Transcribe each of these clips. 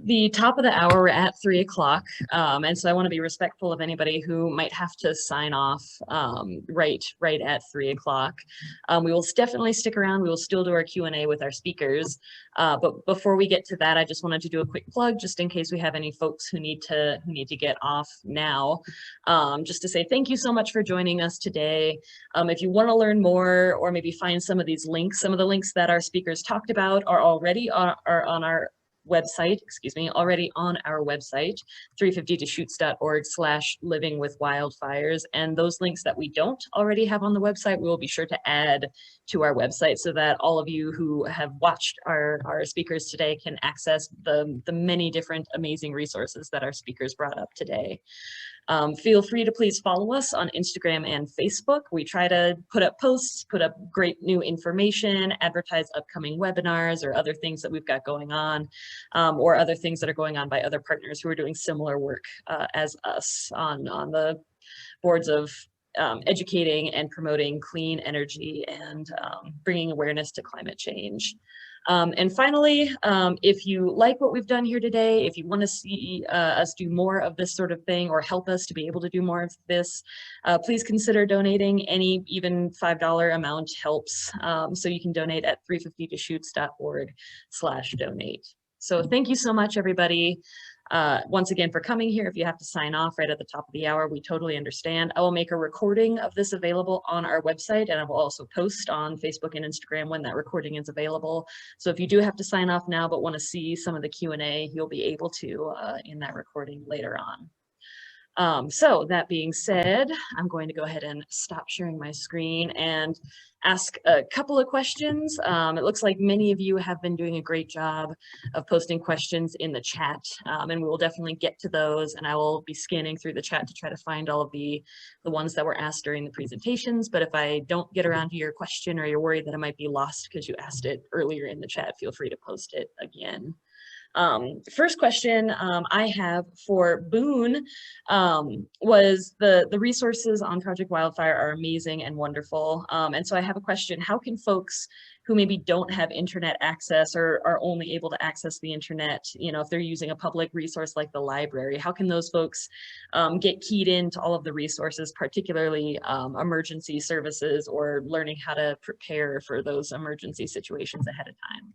the top of the hour. We're at 3 o'clock. And so I want to be respectful of anybody who might have to sign off right at 3 o'clock. We will definitely stick around. We will still do our Q&A with our speakers. But before we get to that, I just wanted to do a quick plug just in case we have any folks who need to get off now. Just to say thank you so much for joining us today. If you want to learn more or maybe find some of these links, some of the links that our speakers talked about are already on our website, already on our website, 350toshoots.org/livingwithwildfires. And those links that we don't already have on the website, we will be sure to add to our website so that all of you who have watched our speakers today can access the many different amazing resources that our speakers brought up today. Feel free to please follow us on Instagram and Facebook. We try to put up posts, put up great new information, advertise upcoming webinars or other things that we've got going on, or other things that are going on by other partners who are doing similar work as us on the boards of educating and promoting clean energy and bringing awareness to climate change. And finally, if you like what we've done here today, if you want to see us do more of this sort of thing or help us to be able to do more of this, please consider donating. Any even $5 amount helps. So you can donate at 350toshoots.org/donate. So thank you so much, everybody. Once again, for coming here. If you have to sign off right at the top of the hour, we totally understand. I will make a recording of this available on our website, and I will also post on Facebook and Instagram when that recording is available. So if you do have to sign off now but want to see some of the Q&A, you'll be able to in that recording later on. So that being said, I'm going to go ahead and stop sharing my screen and ask a couple of questions. It looks like many of you have been doing a great job of posting questions in the chat, and we will definitely get to those, and I will be scanning through the chat to try to find all of the ones that were asked during the presentations. But if I don't get around to your question or you're worried that it might be lost because you asked it earlier in the chat, feel free to post it again. First question I have for Boone was the resources on Project Wildfire are amazing and wonderful. And so I have a question. How can folks who maybe don't have internet access or are only able to access the internet, you know, if they're using a public resource like the library, how can those folks get keyed into all of the resources, particularly emergency services or learning how to prepare for those emergency situations ahead of time?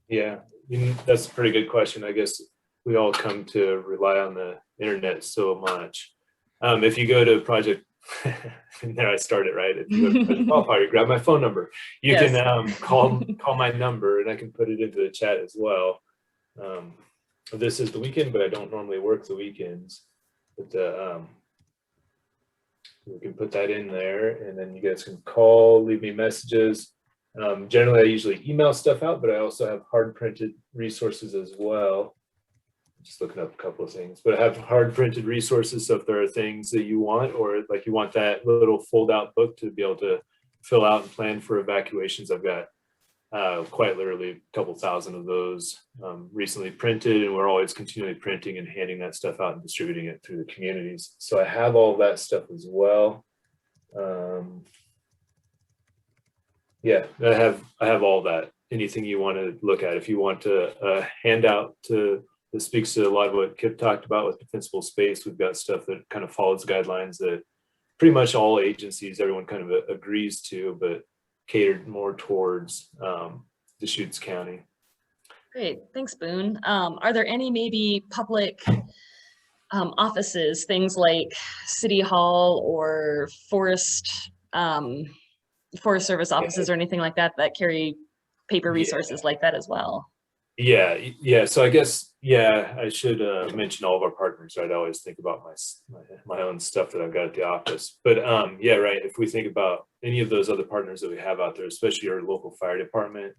Yeah, that's a pretty good question. I guess we all come to rely on the internet so much. If you go to Project, there I started, right? If you go to Project Wildfire, you grab my phone number. You yes. can call my number, and I can put it into the chat as well. This is the weekend, but I don't normally work the weekends. But we can put that in there, and then you guys can call, leave me messages. Generally, I usually email stuff out, but I also have hard printed resources as well. Just looking up a couple of things, but I have hard printed resources. So if there are things that you want, or like you want that little fold out book to be able to fill out and plan for evacuations, I've got quite literally a couple thousand of those recently printed, and we're always continually printing and handing that stuff out and distributing it through the communities. So I have all that stuff as well. Yeah, I have all that. Anything you want to look at. If you want a handout that speaks to a lot of what Kip talked about with defensible space, we've got stuff that kind of follows guidelines that pretty much all agencies, everyone kind of agrees to, but catered more towards Deschutes County. Great, thanks, Boone. Are there any maybe public offices, things like City Hall or Forest Service offices or anything like that that carry paper resources like that as well? Yeah. So I guess, I should mention all of our partners, right? I always think about my own stuff that I've got at the office. But yeah, right. If we think about any of those other partners that we have out there, especially our local fire department,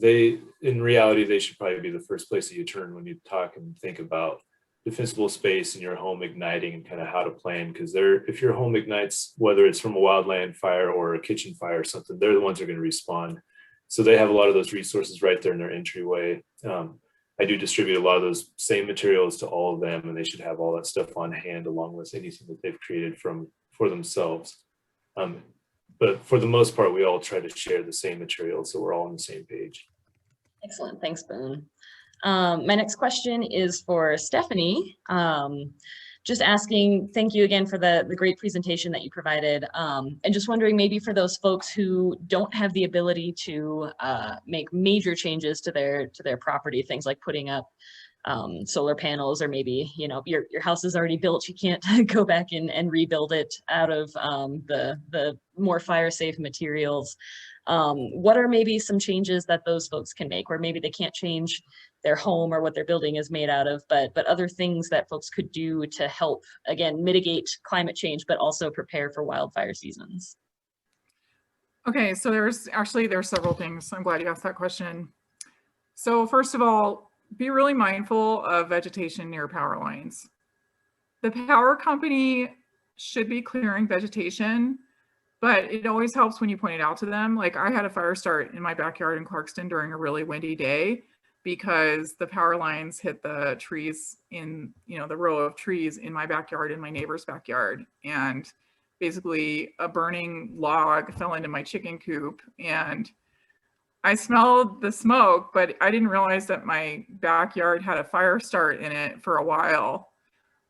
in reality, they should probably be the first place that you turn when you talk and think about defensible space in your home igniting and kind of how to plan, because if your home ignites, whether it's from a wildland fire or a kitchen fire or something, they're the ones who are going to respond. So they have a lot of those resources right there in their entryway. I do distribute a lot of those same materials to all of them, and they should have all that stuff on hand along with anything that they've created for themselves. But for the most part, we all try to share the same material, so we're all on the same page. Excellent, thanks, Boone. My next question is for Stephanie. Just asking, thank you again for the great presentation that you provided. And just wondering, maybe for those folks who don't have the ability to make major changes to their property, things like putting up solar panels, or maybe, you know, your house is already built, you can't go back and rebuild it out of the more fire safe materials. What are maybe some changes that those folks can make, or maybe they can't change their home or what their building is made out of, but other things that folks could do to help, again, mitigate climate change, but also prepare for wildfire seasons? Okay, so there's several things. I'm glad you asked that question. So first of all, be really mindful of vegetation near power lines. The power company should be clearing vegetation, but it always helps when you point it out to them. Like, I had a fire start in my backyard in Clarkston during a really windy day because the power lines hit the trees in, you know, the row of trees in my backyard, in my neighbor's backyard. And basically a burning log fell into my chicken coop, and I smelled the smoke, but I didn't realize that my backyard had a fire start in it for a while.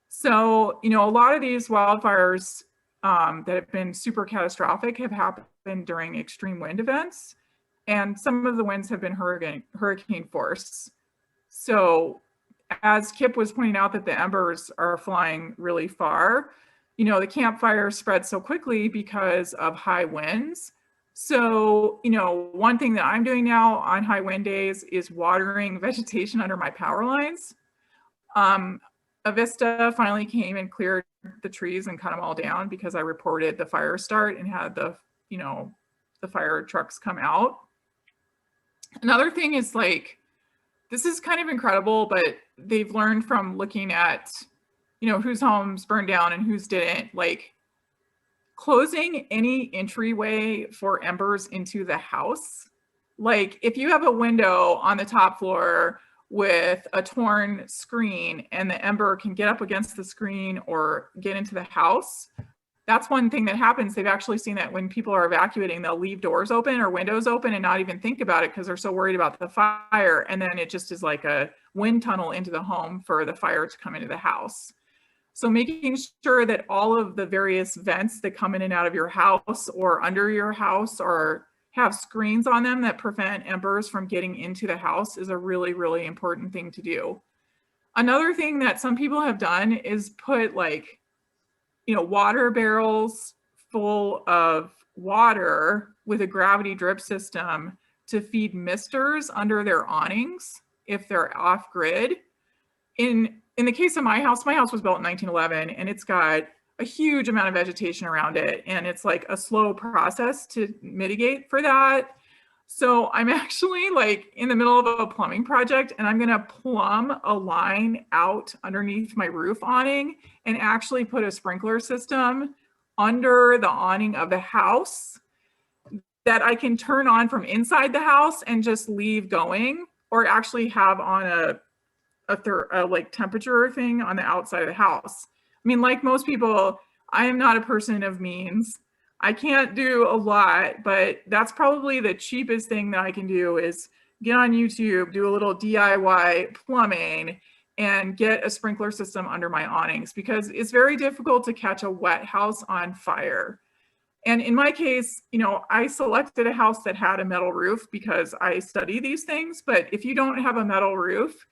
So, you know, a lot of these wildfires that have been super catastrophic have happened during extreme wind events. And some of the winds have been hurricane force. So as Kip was pointing out, that the embers are flying really far, you know, the campfire spread so quickly because of high winds. So, you know, one thing that I'm doing now on high wind days is watering vegetation under my power lines. Avista finally came and cleared the trees and cut them all down because I reported the fire start and had the, you know, the fire trucks come out. Another thing is, like, this is kind of incredible, but they've learned from looking at, you know, whose homes burned down and whose didn't. Like, closing any entryway for embers into the house. Like, if you have a window on the top floor with a torn screen and the ember can get up against the screen or get into the house, that's one thing that happens. They've actually seen that when people are evacuating, they'll leave doors open or windows open and not even think about it because they're so worried about the fire. And then it just is like a wind tunnel into the home for the fire to come into the house. So making sure that all of the various vents that come in and out of your house or under your house or have screens on them that prevent embers from getting into the house is a really, really important thing to do. Another thing that some people have done is put, like, you know, water barrels full of water with a gravity drip system to feed misters under their awnings if they're off grid. In the case of my house was built in 1911, and it's got a huge amount of vegetation around it, and it's like a slow process to mitigate for that. So I'm actually, like, in the middle of a plumbing project, and I'm gonna plumb a line out underneath my roof awning and actually put a sprinkler system under the awning of the house that I can turn on from inside the house and just leave going, or actually have on a like temperature thing on the outside of the house. I mean, like most people, I am not a person of means. I can't do a lot, but that's probably the cheapest thing that I can do is get on YouTube, do a little DIY plumbing, and get a sprinkler system under my awnings, because it's very difficult to catch a wet house on fire. And in my case, you know, I selected a house that had a metal roof because I study these things. But if you don't have a metal roof,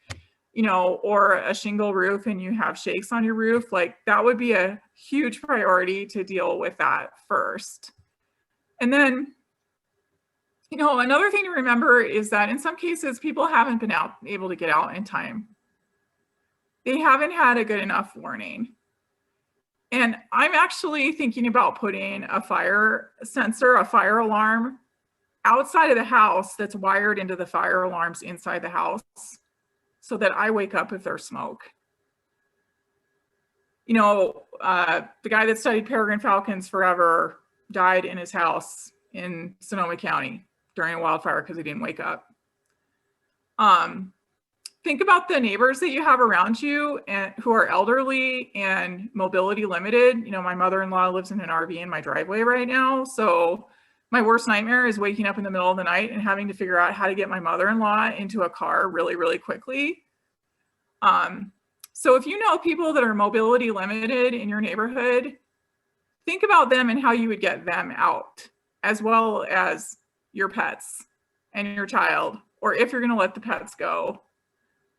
you know, or a shingle roof and you have shakes on your roof, like, that would be a huge priority to deal with that first. And then, you know, another thing to remember is that in some cases, people haven't been able to get out in time. They haven't had a good enough warning. And I'm actually thinking about putting a fire sensor, a fire alarm outside of the house that's wired into the fire alarms inside the house, so that I wake up if there's smoke. You know, the guy that studied peregrine falcons forever died in his house in Sonoma County during a wildfire because he didn't wake up. Think about the neighbors that you have around you and who are elderly and mobility limited. You know, my mother-in-law lives in an RV in my driveway right now. So My worst nightmare is waking up in the middle of the night and having to figure out how to get my mother-in-law into a car really, really quickly. So if you know people that are mobility limited in your neighborhood, think about them and how you would get them out, as well as your pets and your child, or if you're going to let the pets go.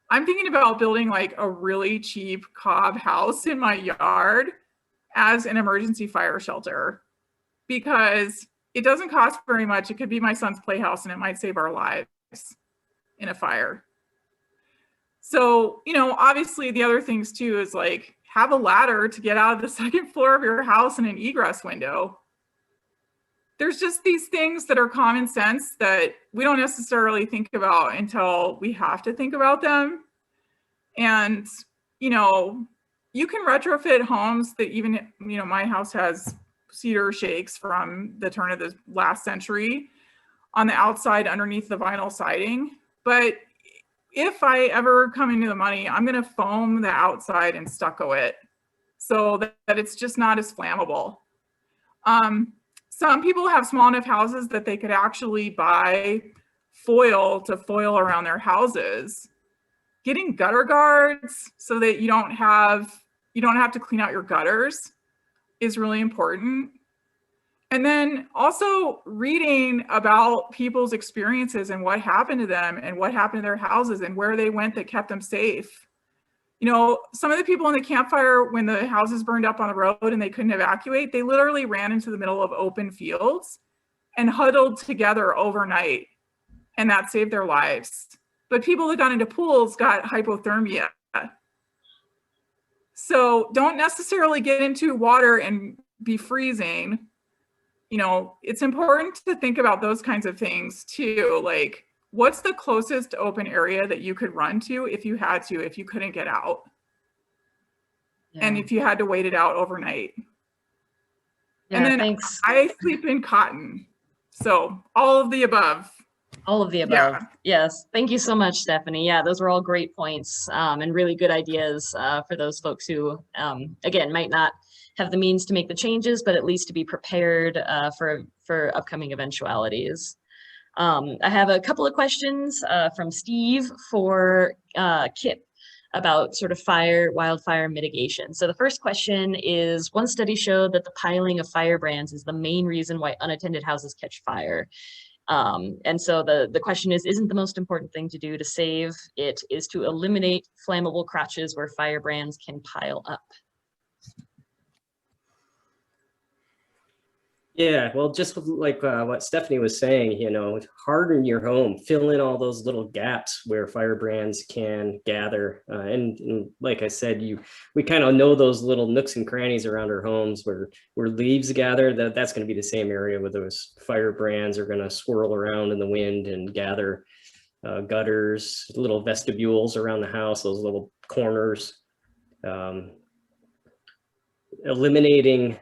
I'm thinking about building like a really cheap cob house in my yard as an emergency fire shelter, because it doesn't cost very much. It could be my son's playhouse and it might save our lives in a fire. So, you know, obviously the other things too is like have a ladder to get out of the second floor of your house and an egress window. There's just these things that are common sense that we don't necessarily think about until we have to think about them. And, you know, you can retrofit homes that even, you know, my house has cedar shakes from the turn of the last century on the outside underneath the vinyl siding. But if I ever come into the money, I'm going to foam the outside and stucco it so that it's just not as flammable. Some people have small enough houses that they could actually buy foil to foil around their houses. Getting gutter guards so that you don't have to clean out your gutters is really important. And then also reading about people's experiences and what happened to them and what happened to their houses and where they went that kept them safe. You know, some of the people in the campfire, when the houses burned up on the road and they couldn't evacuate, they literally ran into the middle of open fields and huddled together overnight, and that saved their lives. But people that got into pools got hypothermia. So don't necessarily get into water and be freezing. You know, it's important to think about those kinds of things too. Like, what's the closest open area that you could run to if you had to, if you couldn't get out? Yeah. And if you had to wait it out overnight. Yeah, and then thanks. I sleep in cotton. So all of the above. All of the above. Yeah. Yes. Thank you so much, Stephanie. Yeah, those were all great points and really good ideas for those folks who, again, might not have the means to make the changes, but at least to be prepared for upcoming eventualities. I have a couple of questions from Steve for Kip about sort of wildfire mitigation. So the first question is, one study showed that the piling of firebrands is the main reason why unattended houses catch fire. And so the question is, isn't the most important thing to do to save it is to eliminate flammable crotches where firebrands can pile up? Yeah, well, just like what Stephanie was saying, you know, harden your home, fill in all those little gaps where firebrands can gather. And like I said, we kind of know those little nooks and crannies around our homes where leaves gather. That's going to be the same area where those firebrands are going to swirl around in the wind and gather. Gutters, little vestibules around the house, those little corners. Eliminating.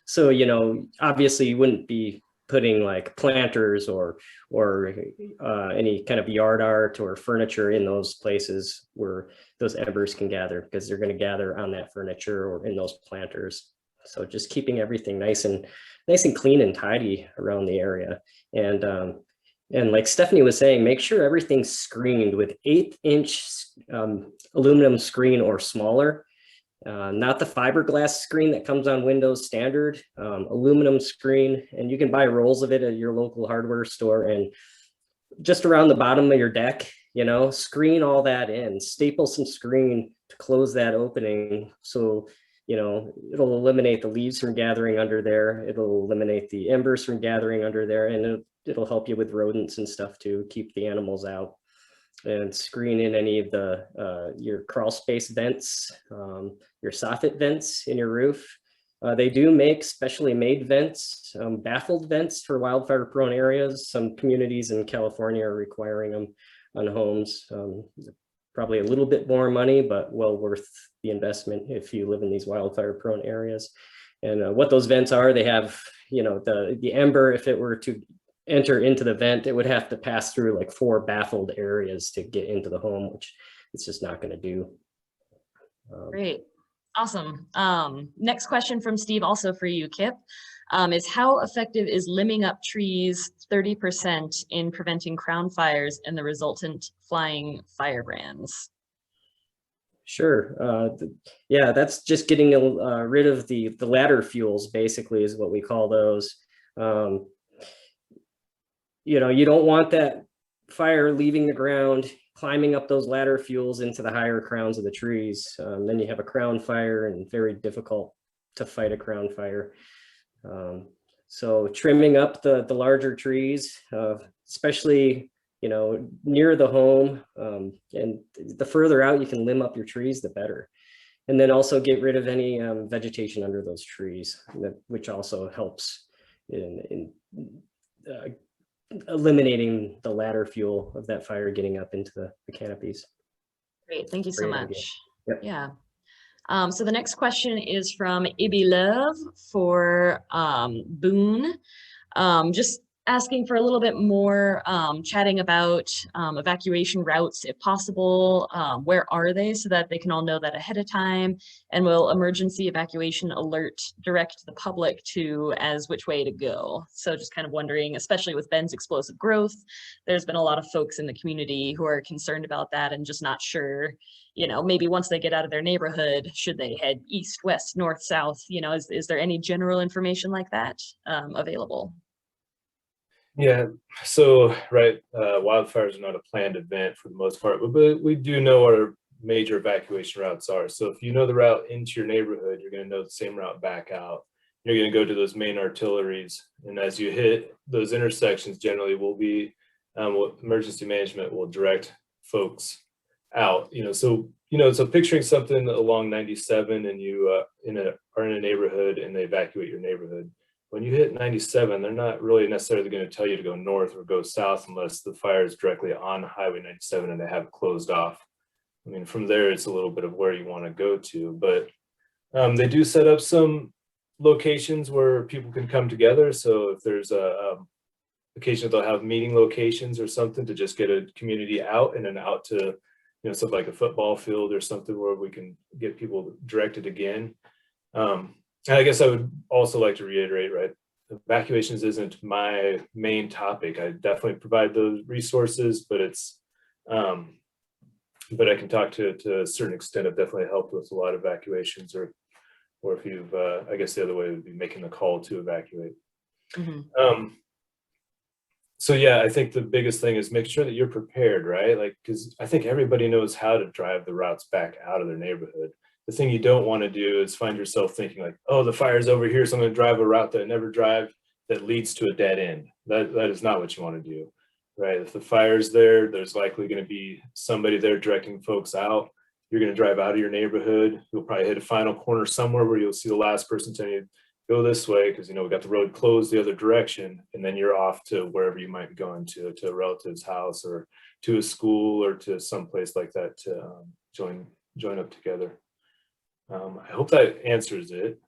So, you know, obviously you wouldn't be putting like planters or any kind of yard art or furniture in those places where those embers can gather, because they're going to gather on that furniture or in those planters. So just keeping everything nice and clean and tidy around the area. And like Stephanie was saying, make sure everything's screened with 1/8-inch aluminum screen or smaller. Not the fiberglass screen that comes on Windows standard, aluminum screen, and you can buy rolls of it at your local hardware store. And just around the bottom of your deck, you know, screen all that in, staple some screen to close that opening. So, you know, it'll eliminate the leaves from gathering under there. It'll eliminate the embers from gathering under there, and it'll help you with rodents and stuff to keep the animals out. And screen in any of the your crawl space vents, your soffit vents in your roof. They do make specially made vents, baffled vents for wildfire prone areas. Some communities in California are requiring them on homes. Probably a little bit more money, but well worth the investment if you live in these wildfire prone areas. And what those vents are, they have, you know, the ember, if it were to enter into the vent, it would have to pass through like 4 baffled areas to get into the home, which it's just not going to do. Great. Awesome. Next question from Steve, also for you, Kip, is how effective is limbing up trees 30% in preventing crown fires and the resultant flying firebrands? Sure. Yeah, that's just getting rid of the ladder fuels, basically, is what we call those. You know, you don't want that fire leaving the ground, climbing up those ladder fuels into the higher crowns of the trees. Then you have a crown fire, and very difficult to fight a crown fire. So trimming up the larger trees, especially, you know, near the home, and the further out you can limb up your trees, the better. And then also get rid of any vegetation under those trees, which also helps in eliminating the ladder fuel of that fire getting up into the canopies. Great, thank you so Great much. idea. Yep. Yeah. So the next question is from Ibi Love for Boone. Just asking for a little bit more chatting about evacuation routes, if possible. Where are they, so that they can all know that ahead of time? And will emergency evacuation alert direct the public to as which way to go? So just kind of wondering, especially with Bend's explosive growth, there's been a lot of folks in the community who are concerned about that and just not sure, you know, maybe once they get out of their neighborhood, should they head east, west, north, south? You know, is there any general information like that available? Yeah, so, right, wildfires are not a planned event for the most part, but we do know what our major evacuation routes are. So if you know the route into your neighborhood, you're going to know the same route back out. You're going to go to those main artilleries, and as you hit those intersections, generally will be emergency management will direct folks out. So picturing something along 97, and you are in a neighborhood and they evacuate your neighborhood. When you hit 97, they're not really necessarily going to tell you to go north or go south unless the fire is directly on Highway 97 and they have it closed off. I mean, from there, it's a little bit of where you want to go to, but they do set up some locations where people can come together. So if there's occasionally they'll have meeting locations or something to just get a community out, and then out to, something like a football field or something where we can get people directed again. And I guess I would also like to reiterate, right, evacuations isn't my main topic. I definitely provide those resources, but but I can talk to a certain extent. I've definitely helped with a lot of evacuations, or if you've, I guess the other way would be making the call to evacuate. Mm-hmm. So yeah, I think the biggest thing is make sure that you're prepared, right? Like, because I think everybody knows how to drive the routes back out of their neighborhood. The thing you don't want to do is find yourself thinking like, oh, the fire's over here, so I'm going to drive a route that I never drive that leads to a dead end. That is not what you want to do, right? If the fire's there, there's likely going to be somebody there directing folks out. You're going to drive out of your neighborhood. You'll probably hit a final corner somewhere where you'll see the last person telling you, go this way, because we got the road closed the other direction, and then you're off to wherever you might be going to a relative's house or to a school or to some place like that to join up together. I hope that answers it.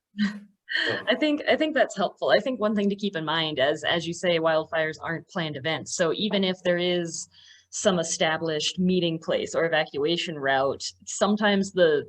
I think that's helpful. I think one thing to keep in mind, as you say, wildfires aren't planned events. So even if there is some established meeting place or evacuation route, sometimes the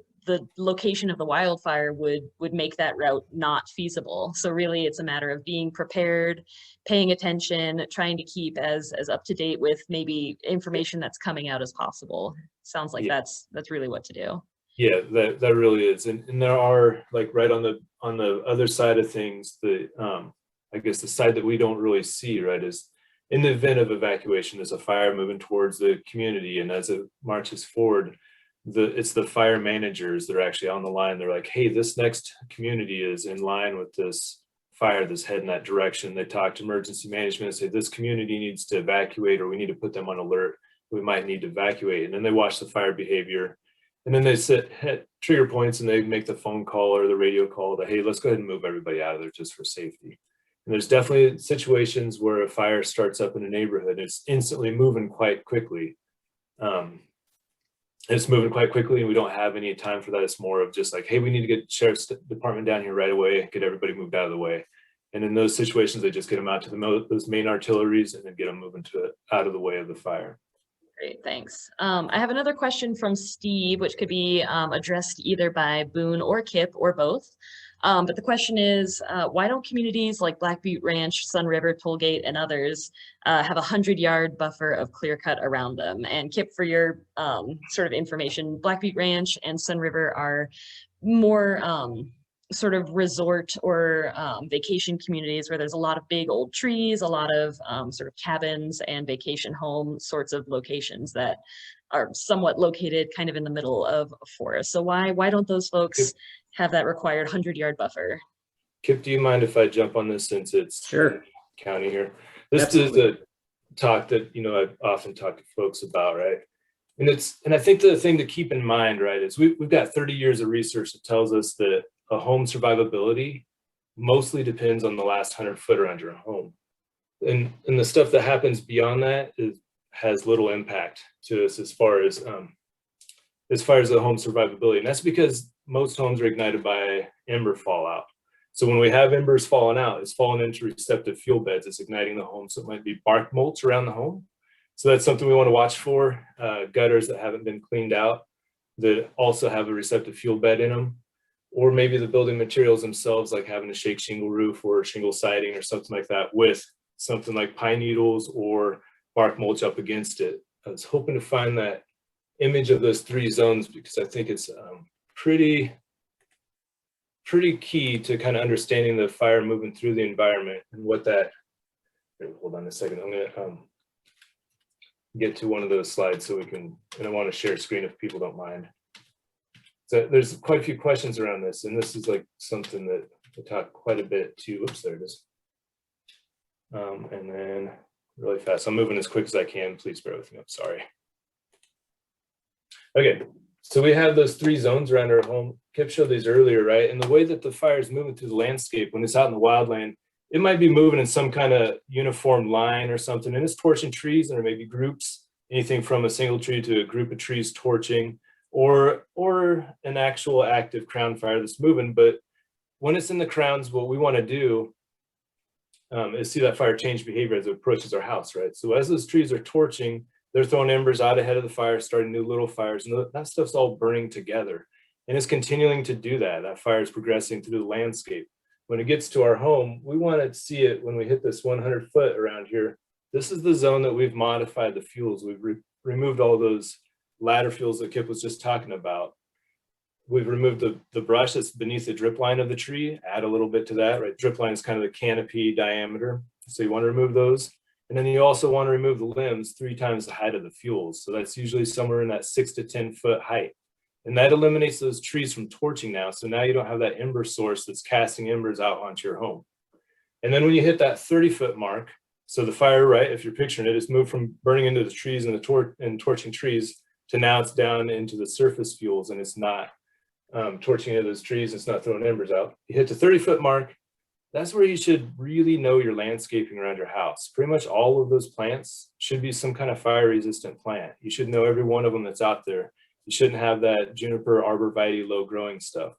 location of the wildfire would make that route not feasible. So really it's a matter of being prepared, paying attention, trying to keep as up to date with maybe information that's coming out as possible. Sounds like that's really what to do. Yeah, that really is. And there are, like, right on the other side of things, I guess the side that we don't really see, right, is in the event of evacuation, there's a fire moving towards the community, and as it marches forward, it's the fire managers that are actually on the line. They're like, hey, this next community is in line with this fire that's heading that direction. They talk to emergency management and say, this community needs to evacuate, or we need to put them on alert. We might need to evacuate. And then they watch the fire behavior. And then they sit at trigger points and they make the phone call or the radio call that, hey, let's go ahead and move everybody out of there just for safety. And there's definitely situations where a fire starts up in a neighborhood. It's instantly moving quite quickly. It's moving quite quickly, and we don't have any time for that. It's more of just like, hey, we need to get sheriff's department down here right away, get everybody moved out of the way. And in those situations, they just get them out to those main artilleries and then get them moving out of the way of the fire. Great, thanks. I have another question from Steve, which could be addressed either by Boone or Kip or both. But the question is, why don't communities like Black Butte Ranch, Sun River, Tollgate, and others have a 100-yard buffer of clear cut around them? And Kip, for your sort of information, Black Butte Ranch and Sun River are more sort of resort or vacation communities where there's a lot of big old trees, a lot of sort of cabins and vacation home sorts of locations that are somewhat located kind of in the middle of a forest. So why don't those folks have that required 100-yard buffer? Kip, do you mind if I jump on this since it's Sure. county here? This Absolutely. is a talk that, you know, I've often talked to folks about, right? And I think the thing to keep in mind, right, is we've got 30 years of research that tells us that a home survivability mostly depends on the last 100 foot around your home. And the stuff that happens beyond that has little impact to us as far as the home survivability. And that's because most homes are ignited by ember fallout. So when we have embers falling out, it's falling into receptive fuel beds. It's igniting the home. So it might be bark mulch around the home. So that's something we want to watch for. Gutters that haven't been cleaned out that also have a receptive fuel bed in them. Or maybe the building materials themselves, like having a shake shingle roof or shingle siding or something like that with something like pine needles or bark mulch up against it. I was hoping to find that image of those 3 zones because I think it's pretty key to kind of understanding the fire moving through the environment and what that, hold on a second, I'm gonna get to one of those slides so we can, and I want to share screen if people don't mind. So there's quite a few questions around this, and this is like something that I talk quite a bit to. Oops, there it is. And then really fast, I'm moving as quick as I can. Please bear with me. I'm sorry. Okay, so we have those 3 zones around our home. Kip showed these earlier, right? And the way that the fire is moving through the landscape, when it's out in the wildland, it might be moving in some kind of uniform line or something, and it's torching trees, and there may be groups, anything from a single tree to a group of trees torching, or an actual active crown fire that's moving. But when it's in the crowns, what we want to do is see that fire change behavior as it approaches our house, right? So as those trees are torching, they're throwing embers out ahead of the fire, starting new little fires, and that stuff's all burning together. And it's continuing to do that. That fire is progressing through the landscape. When it gets to our home, we want to see it when we hit this 100 foot around here. This is the zone that we've modified the fuels. We've removed all those ladder fuels that Kip was just talking about. We've removed the brush that's beneath the drip line of the tree, add a little bit to that, right? Drip line is kind of the canopy diameter. So you want to remove those. And then you also want to remove the limbs 3 times the height of the fuels. So that's usually somewhere in that 6 to 10 foot height. And that eliminates those trees from torching now. So now you don't have that ember source that's casting embers out onto your home. And then when you hit that 30 foot mark, so the fire, right, if you're picturing it, it's moved from burning into the trees and torching trees to now it's down into the surface fuels, and it's not torching into those trees. It's not throwing embers out. You hit the 30 foot mark. That's where you should really know your landscaping around your house. Pretty much all of those plants should be some kind of fire resistant plant. You should know every one of them that's out there. You shouldn't have that juniper, arborvitae, low growing stuff.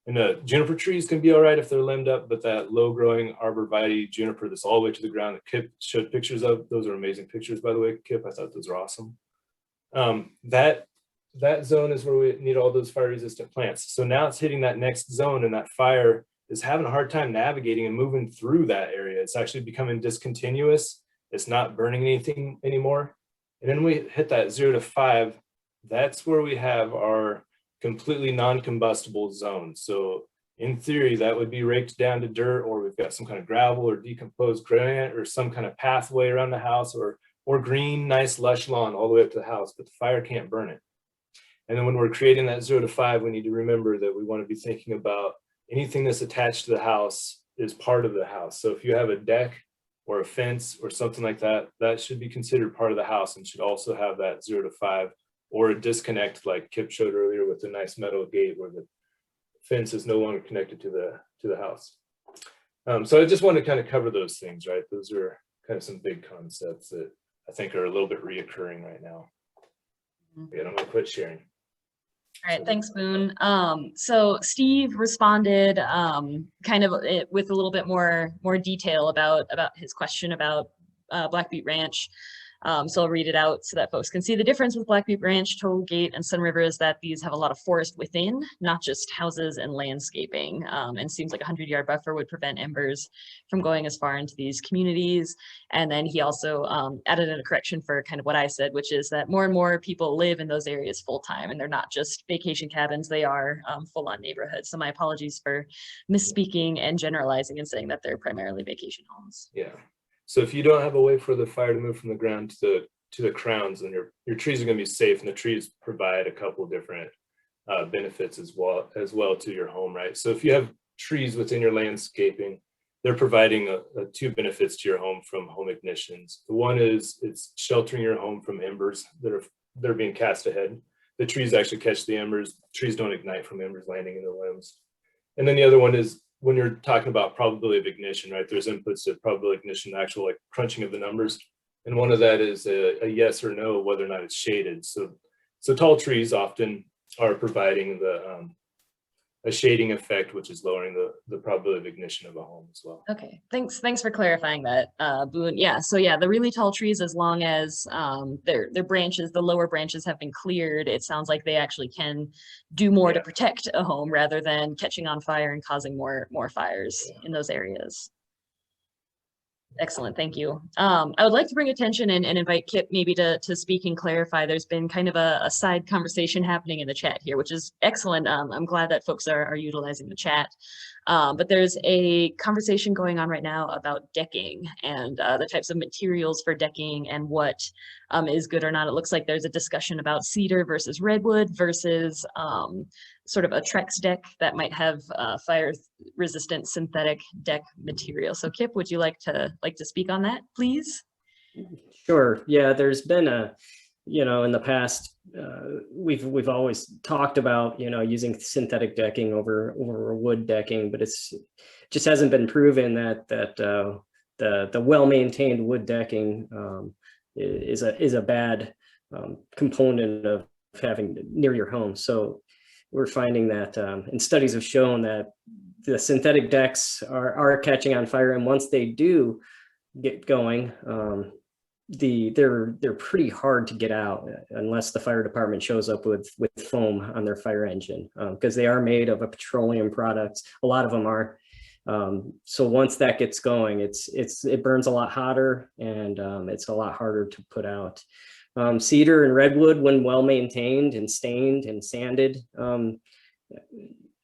And the juniper trees can be all right if they're limbed up, but that low growing arborvitae juniper that's all the way to the ground that Kip showed pictures of, those are amazing pictures, by the way, Kip. I thought those were awesome. That zone is where we need all those fire resistant plants. So now it's hitting that next zone, and that fire is having a hard time navigating and moving through that area. It's actually becoming discontinuous. It's not burning anything anymore. And then we hit that 0 to 5. That's where we have our completely non-combustible zone. So in theory, that would be raked down to dirt, or we've got some kind of gravel or decomposed granite or some kind of pathway around the house, or green, nice, lush lawn all the way up to the house, but the fire can't burn it. And then when we're creating that 0 to 5, we need to remember that we want to be thinking about anything that's attached to the house is part of the house. So if you have a deck or a fence or something like that, that should be considered part of the house and should also have that 0 to 5, or a disconnect like Kip showed earlier with the nice metal gate where the fence is no longer connected to the house. So I just want to kind of cover those things, right? Those are kind of some big concepts that I think are a little bit reoccurring right now. Yeah, I'm gonna quit sharing. All right, thanks, Boone. So Steve responded kind of with a little bit more detail about his question about Black Butte Ranch. So I'll read it out so that folks can see the difference with Black Butte Ranch, Toll Gate, and Sun River is that these have a lot of forest within, not just houses and landscaping. And seems like a 100-yard buffer would prevent embers from going as far into these communities. And then he also added in a correction for kind of what I said, which is that more and more people live in those areas full time, and they're not just vacation cabins, they are full-on neighborhoods. So my apologies for misspeaking and generalizing and saying that they're primarily vacation homes. Yeah. So if you don't have a way for the fire to move from the ground to the crowns, then your trees are going to be safe, and the trees provide a couple of different benefits as well to your home, right? So if you have trees within your landscaping, they're providing two benefits to your home from home ignitions. The one is it's sheltering your home from embers that are being cast ahead. The trees actually catch the embers. Trees don't ignite from embers landing in the limbs. And then the other one is when you're talking about probability of ignition, right? There's inputs to probability of ignition, actual like crunching of the numbers. And one of that is a yes or no, whether or not it's shaded. So tall trees often are providing a shading effect, which is lowering the probability of ignition of a home as well. Okay, thanks for clarifying that, Boone. Yeah, so yeah, the really tall trees, as long as their branches, the lower branches have been cleared, it sounds like they actually can do more to protect a home rather than catching on fire and causing more fires in those areas. Excellent, thank you. I would like to bring attention and invite Kip maybe to speak and clarify. There's been kind of a side conversation happening in the chat here, which is excellent. I'm glad that folks are utilizing the chat. But there's a conversation going on right now about decking and the types of materials for decking and what is good or not. It looks like there's a discussion about cedar versus redwood versus sort of a Trex deck that might have fire resistant synthetic deck material. So Kip, would you like to speak on that, please? Sure. Yeah, there's been in the past, we've always talked about, using synthetic decking over wood decking, but it's just hasn't been proven that the well-maintained wood decking is a bad component of having near your home. So we're finding that, and studies have shown that the synthetic decks are catching on fire, and once they do get going, they're pretty hard to get out unless the fire department shows up with foam on their fire engine, because they are made of a petroleum products. A lot of them are. So once that gets going, it burns a lot hotter, and it's a lot harder to put out. Cedar and redwood, when well maintained and stained and sanded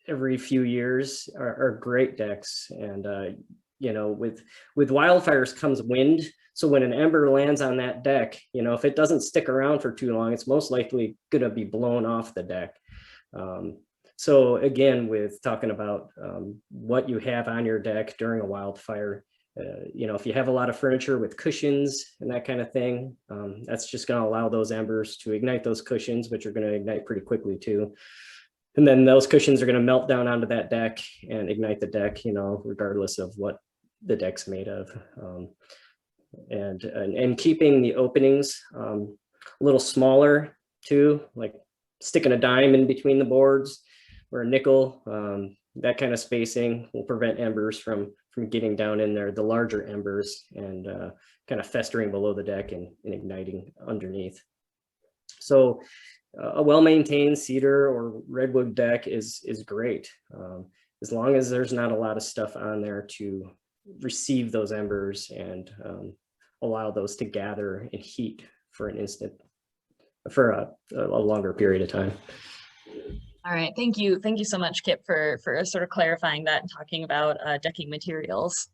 every few years, are great decks. And with wildfires comes wind. So when an ember lands on that deck, if it doesn't stick around for too long, it's most likely going to be blown off the deck. So again, with talking about what you have on your deck during a wildfire, if you have a lot of furniture with cushions and that kind of thing, that's just going to allow those embers to ignite those cushions, which are going to ignite pretty quickly too. And then those cushions are going to melt down onto that deck and ignite the deck, regardless of what the deck's made of. And keeping the openings a little smaller too, like sticking a dime in between the boards or a nickel, that kind of spacing will prevent embers from getting down in there, the larger embers, and kind of festering below the deck and igniting underneath. So a well-maintained cedar or redwood deck is great, as long as there's not a lot of stuff on there to receive those embers and allow those to gather and heat for an instant, for a longer period of time. All right, thank you so much, Kip, for sort of clarifying that and talking about decking materials.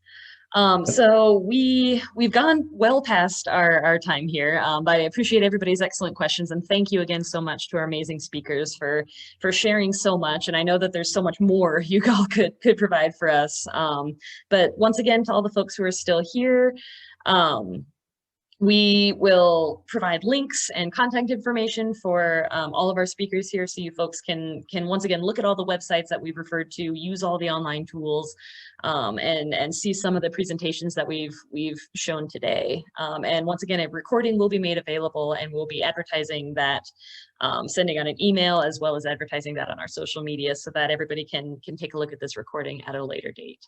So we've gone well past our time here, but I appreciate everybody's excellent questions, and thank you again so much to our amazing speakers for sharing so much. And I know that there's so much more you all could provide for us. But once again, to all the folks who are still here, we will provide links and contact information for all of our speakers here, so you folks can once again look at all the websites that we've referred to, use all the online tools, and see some of the presentations that we've shown today. And once again, a recording will be made available, and we'll be advertising that, sending out an email, as well as advertising that on our social media, so that everybody can take a look at this recording at a later date.